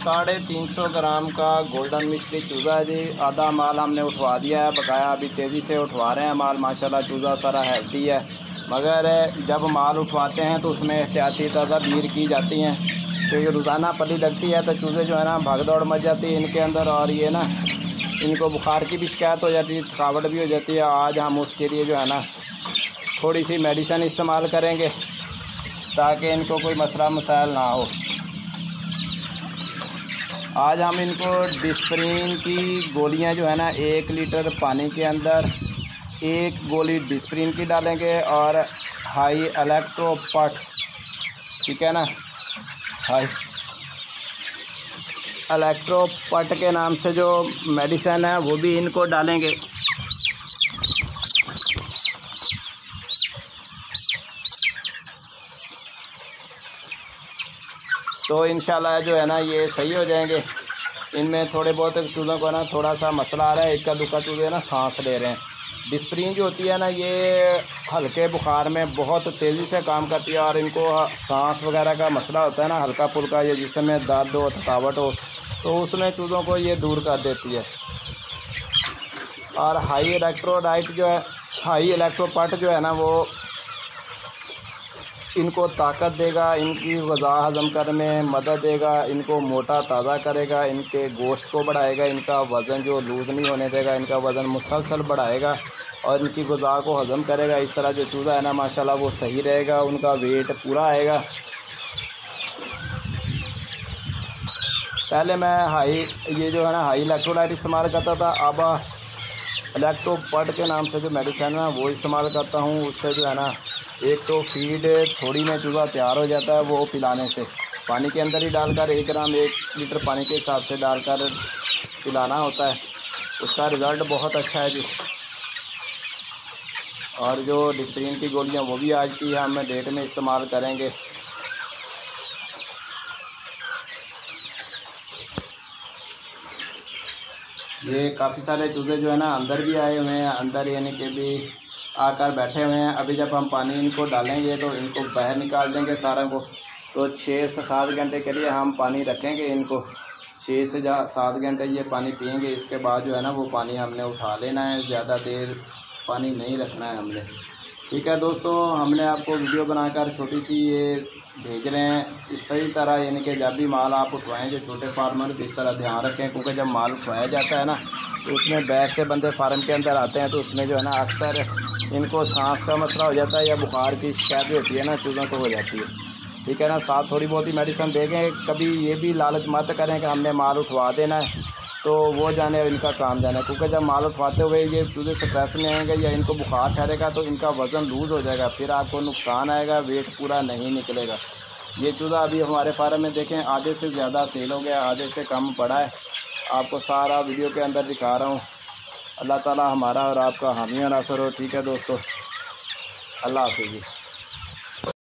350 ग्राम का गोल्डन मिश्री चूज़ा है जी। आधा माल हमने उठवा दिया है बकाया, अभी तेज़ी से उठवा रहे हैं माल। माशाल्लाह चूज़ा सारा हेल्दी है, मगर जब माल उठवाते हैं तो उसमें एहतियाती तदबीर की जाती हैं। तो ये रोज़ाना पली लगती है तो चूज़े जो है ना भाग दौड़ मच जाती है इनके अंदर, और ये ना इनको बुखार की भी शिकायत हो जाती है, थकावट भी हो जाती है। आज हम उसके लिए जो है ना थोड़ी सी मेडिसिन इस्तेमाल करेंगे ताकि इनको कोई मसला मसाइल ना हो। आज हम इनको डिस्प्रिन की गोलियां जो है ना 1 लीटर पानी के अंदर 1 गोली डिस्प्रिन की डालेंगे और हाई इलेक्ट्रोपट, ठीक है ना, हाई इलेक्ट्रोपट के नाम से जो मेडिसिन है वो भी इनको डालेंगे। तो इंशाल्लाह जो है ना ये सही हो जाएंगे। इनमें थोड़े बहुत चूज़ों को ना थोड़ा सा मसला आ रहा है, इक्का दुक्का चूज़े ना सांस ले रहे हैं। डिस्प्रिन जो होती है ना ये हल्के बुखार में बहुत तेज़ी से काम करती है, और इनको सांस वगैरह का मसला होता है ना हल्का फुल्का, ये जिसमें दर्द हो थकावट हो तो उसमें चूज़ों को ये दूर कर देती है। और हाई इलेक्ट्रोडाइट जो है, हाई इलेक्ट्रोपट जो है ना वो इनको ताकत देगा, इनकी ग़िज़ा हज़म करने में मदद देगा, इनको मोटा ताज़ा करेगा, इनके गोश्त को बढ़ाएगा, इनका वज़न जो लूज़ नहीं होने देगा, इनका वज़न मुसलसल बढ़ाएगा और इनकी ग़िज़ा को हज़म करेगा। इस तरह जो चूज़ा है ना माशाल्लाह वो सही रहेगा, उनका वेट पूरा आएगा। पहले मैं ये जो है ना हाई इलेक्ट्रोलाइट इस्तेमाल करता था, अब इलेक्ट्रोपट के नाम से जो मेडिसिन है वो इस्तेमाल करता हूँ। उससे जो है ना एक तो फीड थोड़ी में चूज़ा तैयार हो जाता है, वो पिलाने से पानी के अंदर ही डालकर 1 ग्राम 1 लीटर पानी के हिसाब से डालकर पिलाना होता है। उसका रिज़ल्ट बहुत अच्छा है जी। और जो डिस्प्रिन की गोलियां वो भी आज की हम डेट में इस्तेमाल करेंगे। ये काफ़ी सारे चूज़े जो है ना अंदर भी आए हुए हैं, अंदर यानी कि भी आकर बैठे हुए हैं। अभी जब हम पानी इनको डालेंगे तो इनको बाहर निकाल देंगे सारों को। तो 6 से 7 घंटे के लिए हम पानी रखेंगे इनको, 6 से 7 घंटे ये पानी पिएंगे। इसके बाद जो है ना वो पानी हमने उठा लेना है, ज़्यादा देर पानी नहीं रखना है हमने। ठीक है दोस्तों, हमने आपको वीडियो बनाकर छोटी सी ये भेज रहे हैं। इस तरह यानी कि जब भी माल आप उठवाएँ जो छोटे फार्मर इस तरह ध्यान रखें, क्योंकि जब माल उठवाया जाता है ना तो उसमें बैग से बंदे फार्म के अंदर आते हैं तो उसमें जो है ना अक्सर इनको सांस का मसला हो जाता है या बुखार की शिकायत भी होती है ना चूज़ों को हो जाती है। ठीक है ना, साथ थोड़ी बहुत ही मेडिसिन देंगे। कभी ये भी लालच मत करें कि हमने माल उठवा देना है तो वो जाने इनका काम जाने, क्योंकि जब माल उठवाते हुए ये चूज़े स्ट्रेस में आएंगे या इनको बुखार ठहरेगा तो इनका वज़न लूज़ हो जाएगा, फिर आपको नुकसान आएगा, वेट पूरा नहीं निकलेगा। ये चूज़ा अभी हमारे फार्म में देखें आधे से ज़्यादा सेल हो गया, आधे से कम पड़ा है। आपको सारा वीडियो के अंदर दिखा रहा हूँ। अल्लाह ताला हमारा और आपका हामी और नासर हो। ठीक है दोस्तों, अल्लाह हाफ़िज़।